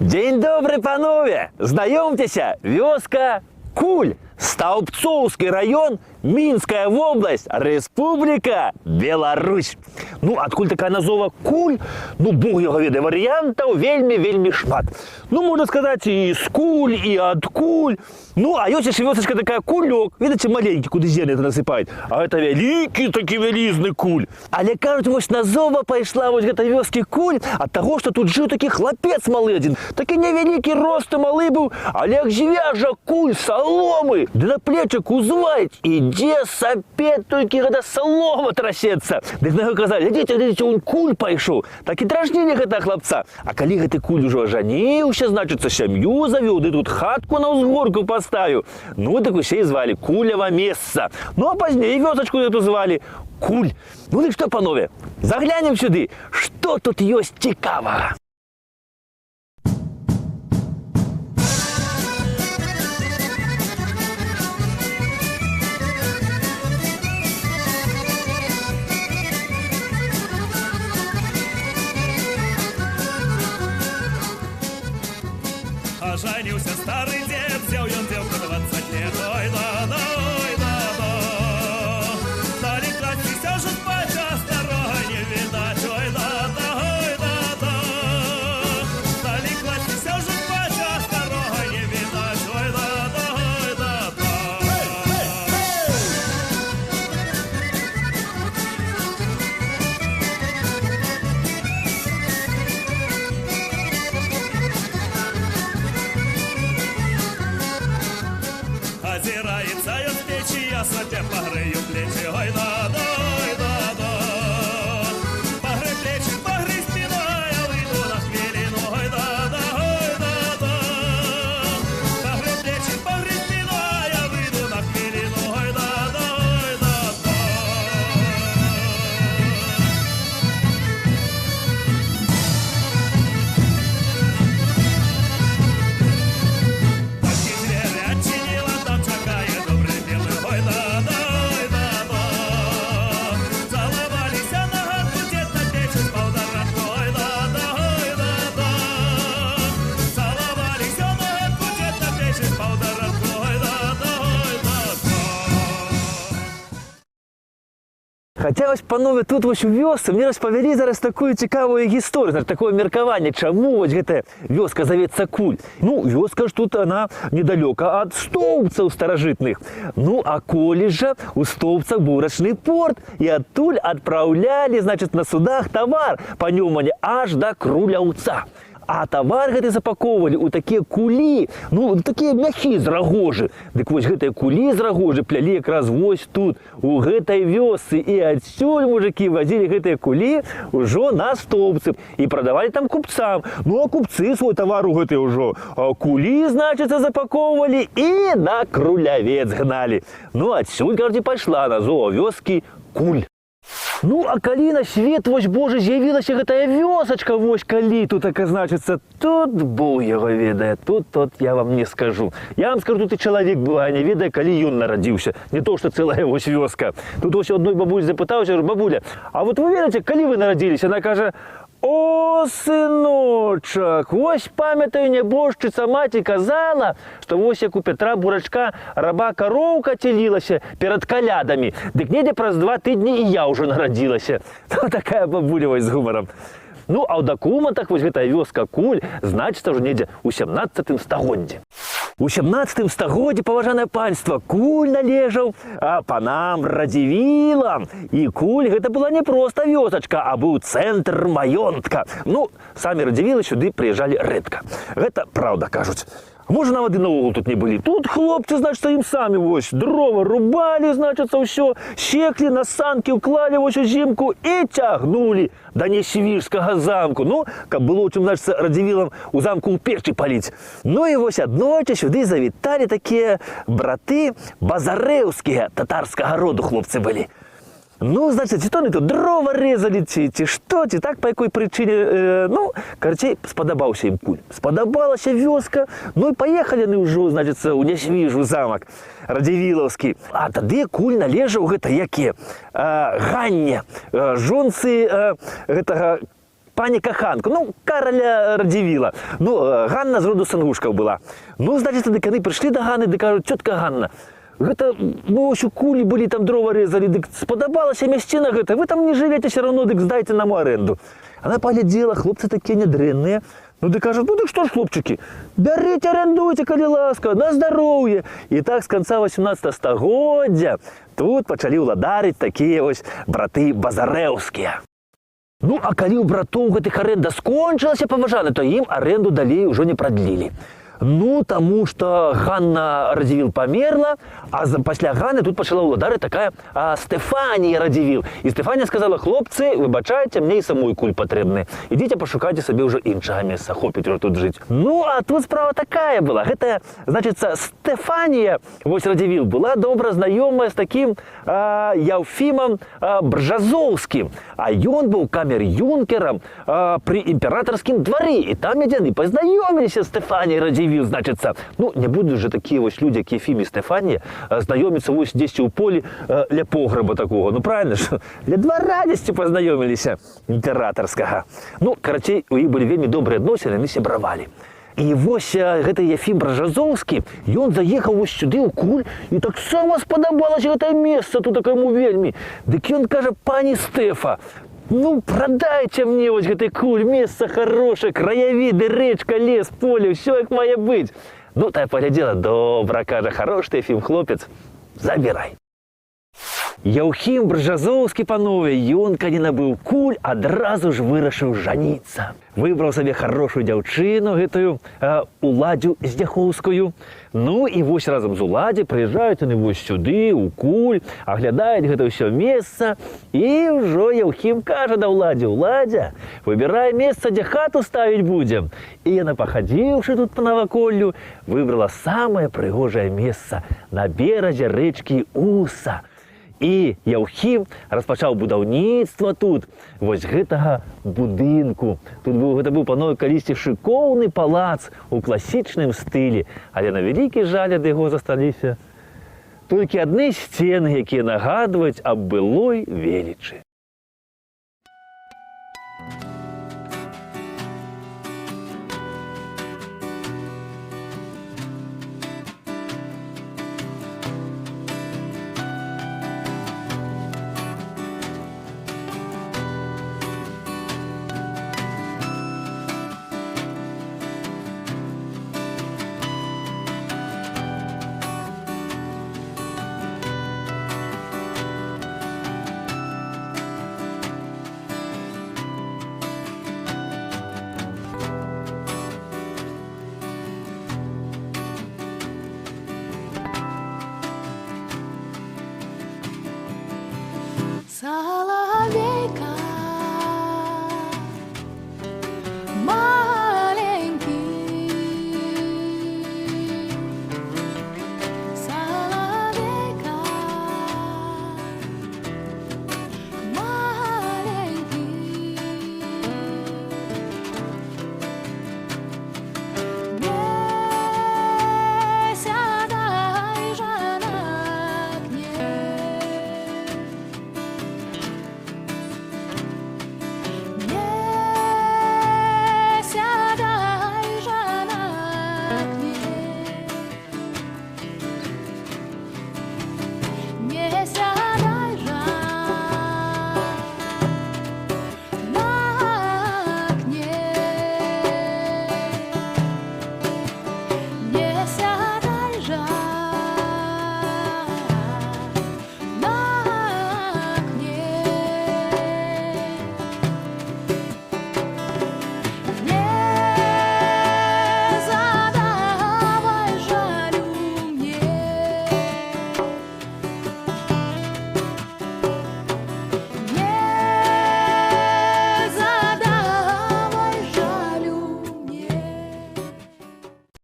Дзень добры, панове! Знаёмцеся, вёска Куль, Столбцоўскі район, Мінская вобласць, Рэспубліка Беларусь. Ну, адкуль такая назова Куль? Ну, бог яго ведае, варыянтаў вельмі шмат. Ну, можна сказаць, і з куль, і ад куль. Ну, а ёсць яшчэ вёсачка такая Кулёк. Видите, маленькі, куды зерне насыпаюць. А гэта вялікі такі вялізны куль. Але кажуць, вось назова пайшла вось гэта вёскі Куль ад таго, што тут жыў такі хлапец малы адзін. Такі невялікі рост і малы быў, але як звяжа куль саломы, ды на плечак узваць, ідзе сапе, толькі гэта салома трасецца. Дык на яго казалі, глядзіце, он куль пайшоў. Так і дражнілі гэтага хлапца. А калі гэты куль ужо ажаніўся, значыцца, сям'ю завёў, ды тут хатку на ўзгорку паставіў. Ну, так усе і звалі Кулева месца. Ну, а пазней вёсачку эту звалі Куль. Ну, дык што, панове, заглянем сюды, што тут ёсць цікавага. Оженился старый дед, взял он девку 20 лет. Ой, да-да, ой, да-да. Стали класть, все же спать, а с дороги не видать. Ой, да-да, ой, да-да. Стали класть, все же спать, а с дороги не видать. Ой, да-да, ой, да-да. Озирается я в печи, я сопя погрею плечи. Ой, да-да, ой, да-да. Погрей плечи, погрей спину, я выйду на хвилину. Ой, да-да, ой, да-да. Погрей плечи, погрей спину, я выйду на хвилину. Ой, да-да, ой, да-да. Таки дверь отчинила, там шагает добрый белый. Ой, да-да, ой, да-да. Целовались на горку, дед на печи спал до ранку. Ой, да-да, ой, да-да. Целовались на горку, дед на печи спал до ранку. Ой, да-да, ой, да-да. Хаця вось, панове, тут вось у вёсцы мне распавялі зараз такую цікавую гісторыю, значит, такое меркаванне, чаму вось гэтая вёска завецца Куль. Ну, вёска ж тут она недалёка ад Стоўбцаў старажытных. Ну, а колі жа у Стоўбцах быў рачны порт, і адтуль адпраўлялі, значит, на судах тавар па Нёмане аж да Круляўца. А тавар гэты запаковывалі ў такія кулі, ну, такія мяхі з рагожы. Дык вось гэтыя кулі з рагожы плялі якраз вось тут, у гэтай вёсцы. І адсюль мужыкі вазілі гэтыя кулі ўжо на Стоўбцы і прадавалі там купцам. Ну, а купцы свой тавар у гэтай ўжо кулі, значыцца, запаковывалі і на Крулявец гналі. Ну, адсюль, кажуць, пайшла назва вёскі Куль. Ну, а калі на свет, вось, Божа, з'явілася гэтая вёсачка, вось калі тут, так, значыцца, тут Бог яго ведае, тут я вам не скажу. Я вам скажу, тут і чалавек бывае, не ведае, калі ён нарадзіўся. Не то, што цэлая вось вёска. Тут вось адной бабулі запытаўся, говорю, бабуля, а вот вы ведаеце, калі вы нарадзіліся? Яна кажа, о, сыночак, вось памятаю, нябожчыца маці казала, што вось як у Петра Бурачка раба кароўка целілася перад калядамі, дык недзе праз 2 тыдні і я ўжо нарадзілася. Ну, такая бабуля вось з гумарам. Ну, а ў дакументах вось гэтая вёска Куль значыцца ўжо недзе ў 17 стагоддзі. У 17 стагоддзі, паважанае панства, Куль належаў панам Радзівілам. І Куль гэта была не проста вёсачка, а быў цэнтр маёнтка. Ну, самі Радзівілы сюды прыязджалі рэдка. Гэта праўда, кажуць. Можа, нават і наогул тут не былі. Тут хлопцы, значыцца, ім самі вось дрова рубалі, значыцца, ўсё, секлі, на санкі ўклалі вось узімку і цягнулі да Несвіжскага замку. Ну, каб было чым, значыцца, Радзівілам у замку ў печы паліць. Ну і вось аднойчы сюды завіталі такія браты базарэўскія, татарскага роду хлопцы былі. Ну, значит, ці то не тут дрова резали, ці што, ці так, па якой прычыне, ну, карацей, спадабаўся ім Куль. Спадабалася вёска, ну і паехалі яны ўжо, значит, у Нясвіжу замак Радзівілаўскі. А тады Куль належаў гэта яке? Ганне, жонцы гэтага пані каханку, ну, Кароля Радзівіла. Ну, Ганна з роду Сангушкаў была. Ну, значит, дык яны прыйшлі да Ганны, ды кажуць, цётка Ганна, гэта, ну, ось у кулі былі, там дрова резалі, дык спадабалася мясціна гэта, вы там не жывеце все равно, дык здайце нам у аренду. Она поглядела, хлопцы такія нядрэнныя. Ну, ды кажуць, ну, дык што ж, хлопчыкі, бярыце, арендуйце, калі ласка, на здароўе. І так з канца 18 стагоддзя тут пачалі ўладарыць такія вось браты базарэўскія. Ну, а калі ў братоў гэтых аренда скончылася, паважаны, то ім аренду далей ужо не прадлілі. Ну, таму што Ганна Радзівіл памерла, а пасля Ганны тут пачала ўладарыць такая Стэфанія Радзівіл. І Стэфанія сказала, хлопцы, выбачайце, мне і самой куль патрэбны. Ідзіце пашукайце сабе ўжо іншага месца, хопіць ужо тут жыць. Ну, а тут справа такая была. Гэта, значыцца, Стэфанія, вось Радзівіл, была добра знаёмая з такім Яўфімам Бржазоўскім. А ён быў камер-юнкерам пры імператарскім двары. І там яны пазнаёміліся з Стэфаніяй Радзівіл. Значыцца, ну, не будуць же такія вось людзі, як Ефім і Стэфанія, знаёміцца вось дзесьці ў полі ля пограба такога. Ну, правильно ж, ля двара дзесьці пазнаёміліся імператарскага. Ну, карацей, у іх былі вельмі добрыя адносіны, яны сябравалі. І вось гэты Ефім Бржазоўскі, ён заехаў вось сюды ў куль, і таксама спадабалася гэтае месца, тут такому вельмі. Дык ён кажа, пані Стэфа, ну, продайте мне вот гэты куль, место хорошее, краявиды, речка, лес, поле, все как мае быть. Ну, та я поглядела, добра, кажа, хорош ты, Ефім, хлопец, забирай. Яўхім Бржазоўскі, панове, ён, калі набыў куль, адразу ж вырашыў жаніцца. Выбраў сабе хорошую дзяўчыну, гэтую Уладзю Здзяхоўскую. Ну, і вось разам з Уладзяй прыязджаюць яны вось сюды, у куль, аглядаюць гэта ўсё месца. І ўжо Яўхім кажа да Уладзі, Уладзя, выбірай месца, дзе хату ставіць будзем. І яна, пахадзіўшы тут па наваколлю, выбрала самае прыгожае месца на беразе рэчкі Уса. І Яўхім распачаў будаўніцтва тут, вось гэтага будынку. Гэта быў, панове, калісьці шыкоўны палац у класічным стылі, але на вялікі жаль ад яго засталіся толькі адны сцены, якія нагадваюць аб былой велічы. Соловейка маленький, соловейка маленький, не сядай же на окне.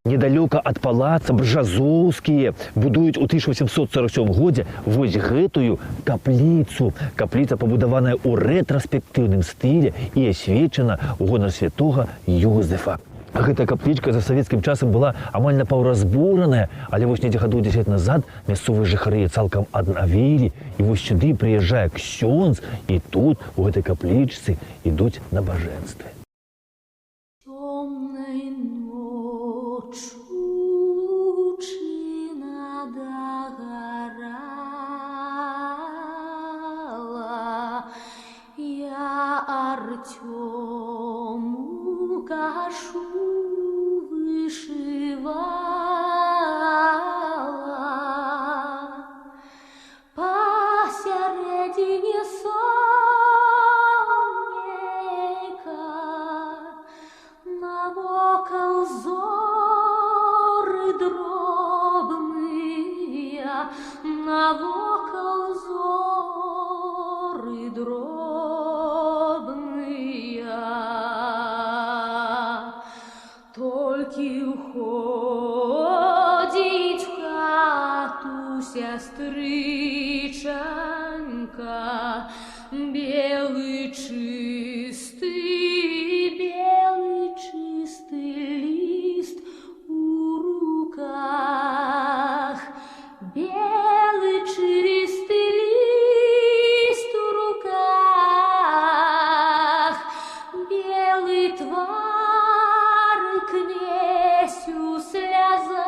Недалёка ад палаца Бржазоўскія будуюць у 1847 годзе вось гэтую капліцу. Капліца пабудаваная ў рэтраспектыўным стылі і асвечана ў гонар святога Ёзефа. Гэтая каплічка за савецкім часам была амаль напаўразбураная, але вось недзе гадоў 10 назад мясцовыя жыхары цалкам аднавілі, і вось сюды прыязджае ксёндз, і тут у гэтай каплічцы ідуць набажэнствы. Темной ночью лучина догорала, я Артему кашу вышивала. Посередине сонника навокал зоры дробные, навокал зоры дробные. Толькі уходить в хату сестричанка, белый чистый лист у руках, белый чистый лист у руках, белый твар к несю в слезах,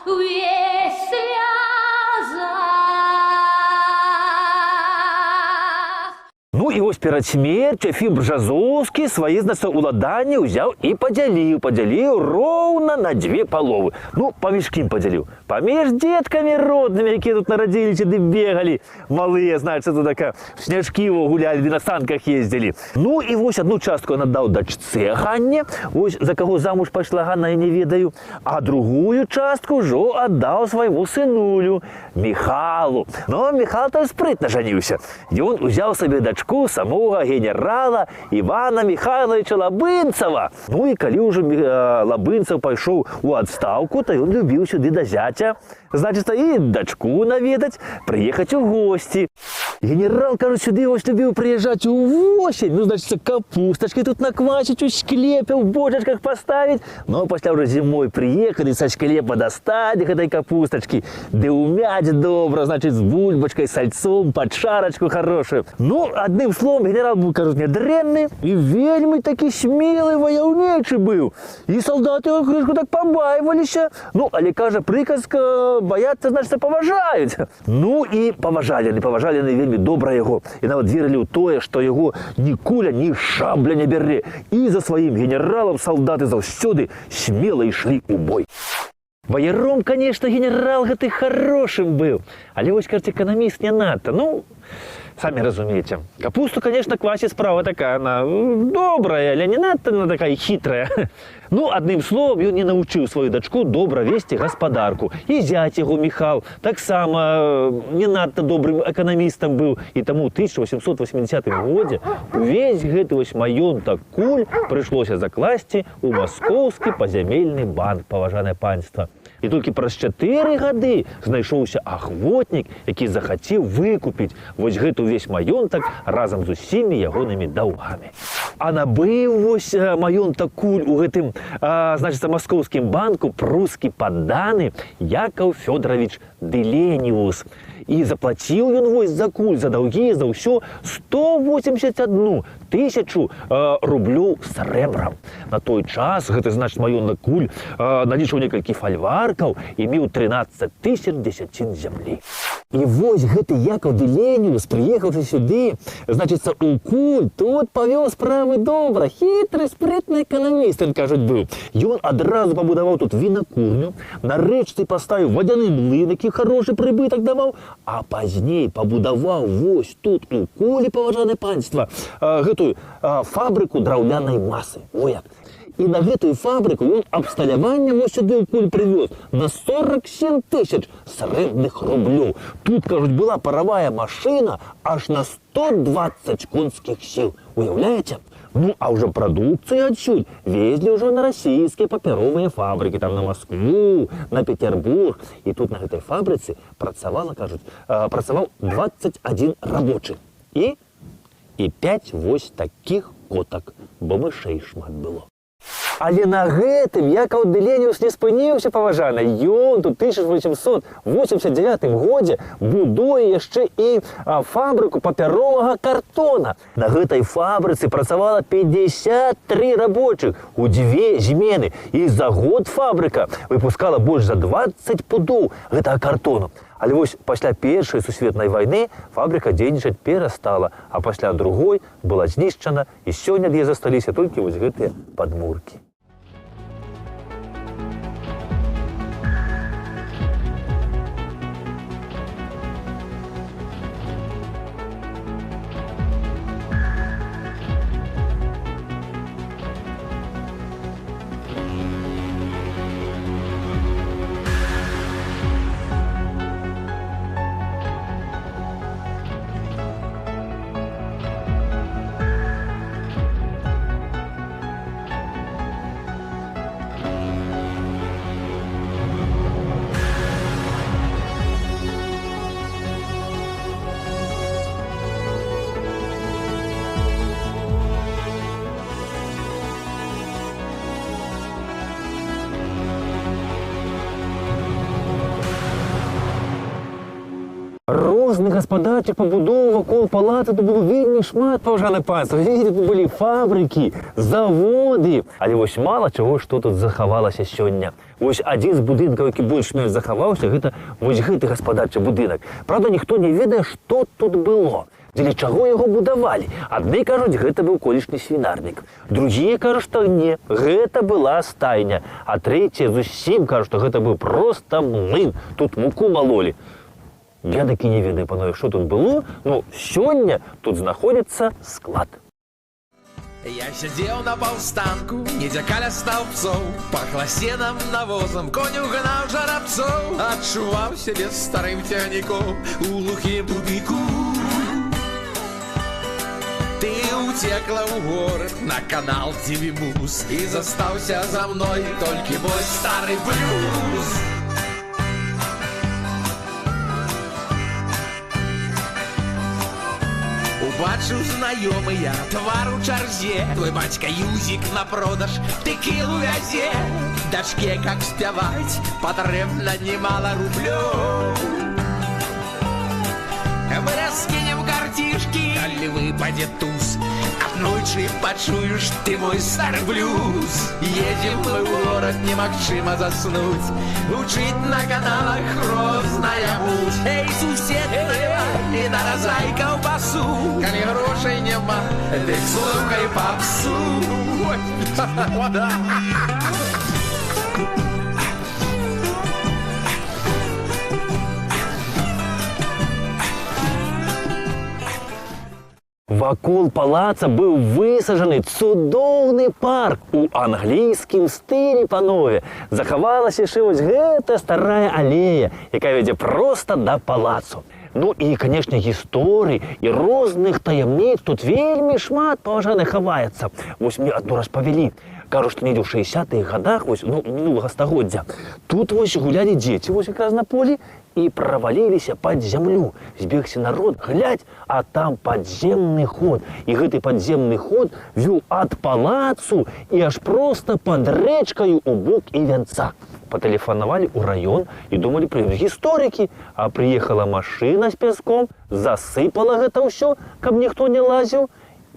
весь в слезах. Ну і вось перад смерцю Ефім Бжазоўскі свае, значыцца, уладанні ўзяў і падзяліў роўна на 2 паловы. Ну, паміж кім падзяліў? Паміж дзеткамі роднымі, якія тут нарадзіліся ды бегалі. Малыя, значыцца, тут така сняжкі гулялі ды на санках ездзілі. Ну і вось адну частку ён аддаў дачцэ Ганне, вось за каго замуж пайшла Ганна, я не ведаю, а другую частку ўжо аддаў свайму сынулю Міхалу. Но Міхал той спрытна жаніўся. Ён узяў сабе дачку самога генерала Івана Михайловича Лабынцева. Ну і калі ўжо Лабынцев пайшоў у адстаўку, то ён любіў сюды да зяця, значыцца, і дачку наведаць, прыехаць у госці. Генерал, кажуць, сюды вось любіў прыязджаць у восень, ну, значыцца, капустачкі тут наквасіць у склепе, у бочачках паставіць. Ну, пасля ўжо зімой прыехалі са склепа дастаць гэтай капустачкі, ды ўмяць добра, значыць, з бульбачкай, сальцом, пад шарачку хорошую. Ну, адным словом, генерал быў, кажуць, нядрэнны і вельмі такі смелы, ваяўнічы быў. І салдаты яго крышку так пабайваліся. Ну, але, кажа, прыказка, баяцца, значыцца, паважаюць. Ну, і паважалі яны вельмі добра яго. І нават верылі ў тое, што яго ні куля, ні шабля не бярэ. І за сваім генералам салдаты заўсёды смела ішлі ў бой. Ваяром, конечно, генерал гэты хорошым быў. Але вось, кажуць, эканаміст не надта. Ну, самі разумееце. Капусту, конечно, квасіць справа такая, она добрая, але не надта она такая хитрая. Ну, адным словом, ён не навучыў сваю дачку добра весці гаспадарку. І зяць яго Міхал таксама не надта добрым эканамістам быў. І таму ў 1880 годзе увесь гэты вось маёнтак куль прыйшлося закласці ў Маскоўскі пазямельны банк, паважанае панства. І толькі праз 4 гады знайшоўся ахвотнік, які захацеў выкупіць вось гэты ўвесь маёнтак разам з усімі ягонымі даўгамі. А набыў вось маёнтак куль у гэтым, значыцца, маскоўскім банку прускі падданы Якаў Фёдорович Дэленіус. І заплаціў ён вось за куль, за даўгі, за ўсё 181 000 рублёў срэбрам. На той час гэты, значыць, маёнтак куль налічваў некалькі фальваркаў і меў 13 000 дзесяцін зямлі. І вось гэты Якаў Дэленіус, прыехаўшы сюды, значыцца, у куль, тут павёў справы добра, хітры, спрытны эканаміст, ён, кажуць, быў. Ён адразу пабудаваў тут вінакурню, на рэчцы паставіў вадзяны млын, які хорошы прыбытак даваў, а пазней пабудаваў вось тут у кулі, паважанае панства, гэтую фабрыку драўлянай масы. О як! І на гэтую фабрыку ён абсталяванне вось сюды ў куль прывёз на 47 000 срэбных рублёў. Тут, кажуць, была паравая машына аж на 120 конскіх сіл. Уяўляеце? Ну, а ўжо прадукцыю адсюль везлі ўжо на расійскія папяровыя фабрыкі, там на Маскву, на Петербург. І тут на гэтай фабрыцы працавала, кажуць, працаваў 21 рабочы. І і 5 вось такіх котак, бо мышэй шмат было. Але на гэтым Якаў Дэленіус не спыніўся, паважаны. Ён тут 1889 годзе будуе яшчэ і фабрыку папяровага картона. На гэтай фабрыцы працавала 53 рабочых у 2 змены. І за год фабрыка выпускала больш за 20 пудоў гэтага картону. Але вось пасля Першай сусветнай вайны фабрыка дзейнічаць перастала, а пасля другой была знішчана, і сёння ад яе засталіся толькі вось гэтыя падмуркі. Розных гаспадарчых пабудоў вакол палаца тут было вельмі шмат, паважанае панства. Тут былі фабрыкі, заводы. Але вось мала чаго, што тут захавалася сёння. Вось адзін з будынкаў, які больш-менш захаваўся, гэта вось гэты гаспадарчы будынак. Правда, ніхто не ведае, што тут было. Дзеля чаго яго будавалі? Адны кажуць, гэта быў колішні свінарнік. Другія кажуць, што не, гэта была стайня. А трэція зусім кажуць, што гэта быў проста млын. Тут муку малолі. Я такі не ведаю, панове, што тут было, но сёння тут знаходзіцца склад. Я сидел на полстанку, недзе каля столбцоў, пахла сенам, навозам, конь угнаў жарабцоў, адчуваў сябе старым цягніком у глухім тупіку. Ты уцекла ў горад на канал TV-Муз і застаўся за мной толькі мой стары блюз. Убачыў знаёмыя твар у чарзе, твой бацька Юзік на продаж тэкілу вязе. Дачке, как спяваць, патрэбна немало рублёў. Мы раскинем картишки, калі выпадзе туз. Аднойчы пачуеш ты мой стары блюз. Едем мы ў горад, немагчыма заснуць. Гучыць на каналах розная муть. Эй, сусед, наливай і наразай каўбасу. Калі грошай няма, дык слухай папсу. Вакол палаца быў высаджаны цудоўны парк у англійскім стылі, панове. Захавалася яшчэ вось гэта старая алея, якая вядзе проста да палацу. Ну і, канешне, гісторый і розных таямніц тут вельмі шмат, паважаны, хаваецца. Вось мне адну распавялі. Кажу, што недзе ў 60-х гадах, вось, мінулага стагоддзя, тут вось гулялі дзеці, вось якраз на полі, і праваліліся пад зямлю. Збегся народ, глядь, а там падземны ход. І гэты падземны ход вёў ад палацу і аж проста пад рэчкаю у бок Івянца. Патэлефанавалі ў раён і думалі, прыйдуць гісторыкі, а прыехала машына з пяском, засыпала гэта ўсё, каб ніхто не лазіў.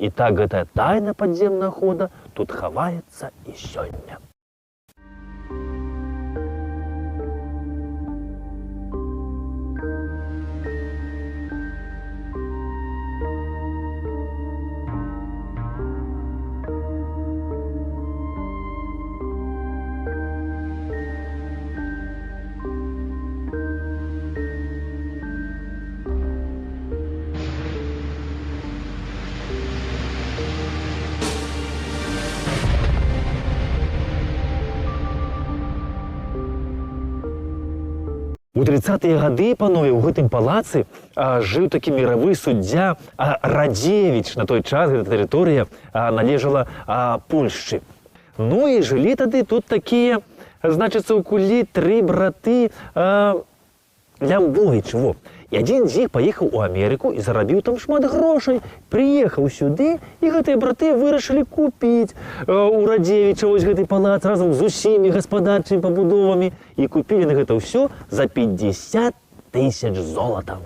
І так гэтая тайна падземнага хода тут хаваецца і сёння. У 30-е гады, панове, у гэтым палацы жыў такі міравы суддзя Радзевіч. На той час гэта тэрыторыя належала Польшчы. Ну і жылі тады тут такія, значыцца, у кулі 3 браты Лямбовічы, во. І адзін з іх паехаў у Амерыку і зарабіў там шмат грошай. Прыехаў сюды, і гэтыя браты вырашылі купіць у Радзевіча вось гэты палац разам з усімі гаспадарчымі пабудовамі. І купілі на гэта ўсё за 50 000 золатаў.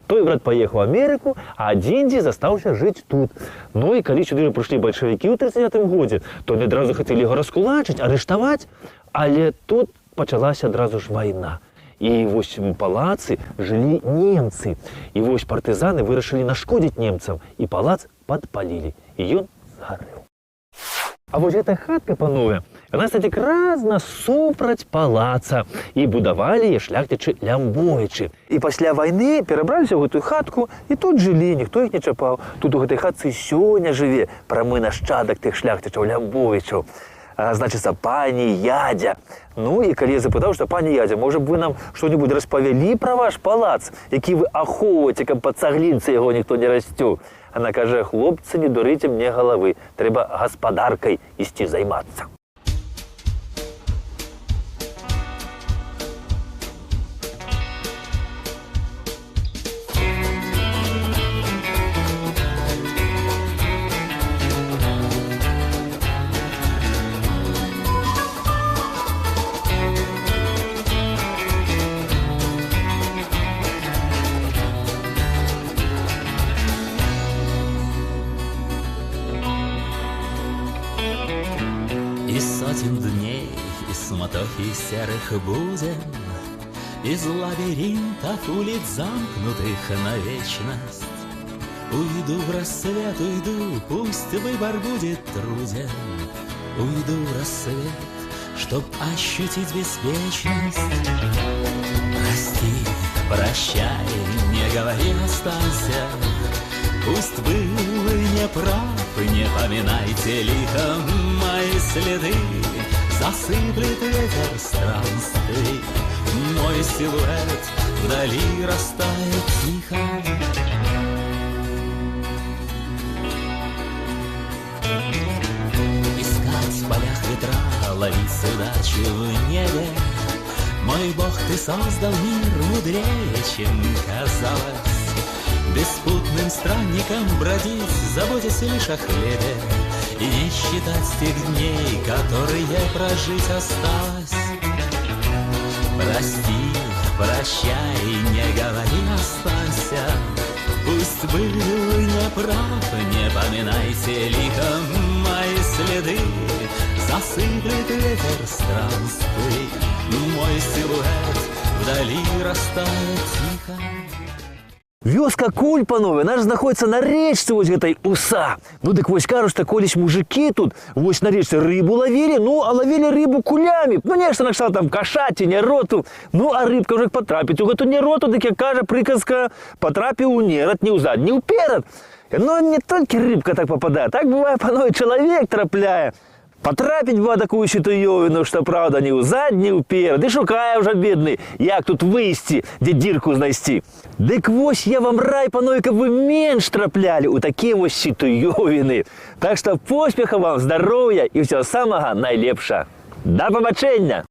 Той брат паехаў у Амерыку, а Дзендзі застаўся жыць тут. Ну і калі сюды прыйшлі бальшавікі ў 39-м годзе, то они адразу хацелі яго раскулачыць, арыштаваць, але тут пачалася адразу ж вайна. І вось у палацы жылі немцы. І вось партызаны вырашылі нашкодзіць немцам, і палац падпалілі, і ён згарэў. А вось гэтая хатка, панове, яна стаіць якраз насупраць палаца, і будавалі яе шляхцічы Лямбовічы. І пасля вайны перабраліся ў гэтую хатку, і тут жылі, ніхто іх не чапаў. Тут у гэтай хатцы сёння жыве прамы нашчадак тых шляхцічаў Лямбовічаў. Значыцца, пані Ядзя. Ну і калі я запытаў, што пані Ядзя, можа б вы нам што-небудзь распавялі пра ваш палац, які вы ахоўваеце, каб пад цаглінцы яго ніхто не расцёў. Она кажа: хлопцы, не дурыце мне галавы, трэба гаспадаркай ісці займацца. И сотен дней, из суматохи серых буден, из лабиринтов улиц, замкнутых на вечность. Уйду в рассвет, уйду, пусть выбор будет труден. Уйду в рассвет, чтоб ощутить беспечность. Прости, прощай, не говори, останься. Пусть был неправ, не поминайте лихом мои следы. Засыплет ветер странствий, мой силуэт вдали растает тихо. Искать в полях ветра, ловить удачу в небе. Мой Бог, ты создал мир мудрее, чем казалось. Беспутным странником бродить, заботясь лишь о хлебе, и не считать тех дней, которые прожить осталось. Прости, прощай, не говори, останься. Пусть был неправ, не поминайте лихом мои следы. Засыплет ветер странствий, мой силуэт вдали растает тихо. Вёска Куль, панове, она ж знаходзіцца на рэчцы вось гэтай Уса. Ну дык вось кажуць, што колісь мужыкі тут вось на рэчцы рыбу лавілі, ну а лавілі рыбу кулямі. Ну нешта накшталт там кашаці, нероту. Ну а рыбка ўжо патрапіць у гэту нероту, дык як кажа прыказка, патрапіў у нерад, не ў зад, не ўперад. Ну не толькі рыбка так пападае, так бывае, панове, чалавек трапляе. Потрапить в такую ситуевину, что правда не у задні, уперед, і шукає вже бідний, як тут вийти, де дірку знайти. Дик вось я вам рай, панове, каб ви менш трапляли у такі ось ситуевини. Так що поспіху вам, здоров'я і всього самого найлепшого. До побачення!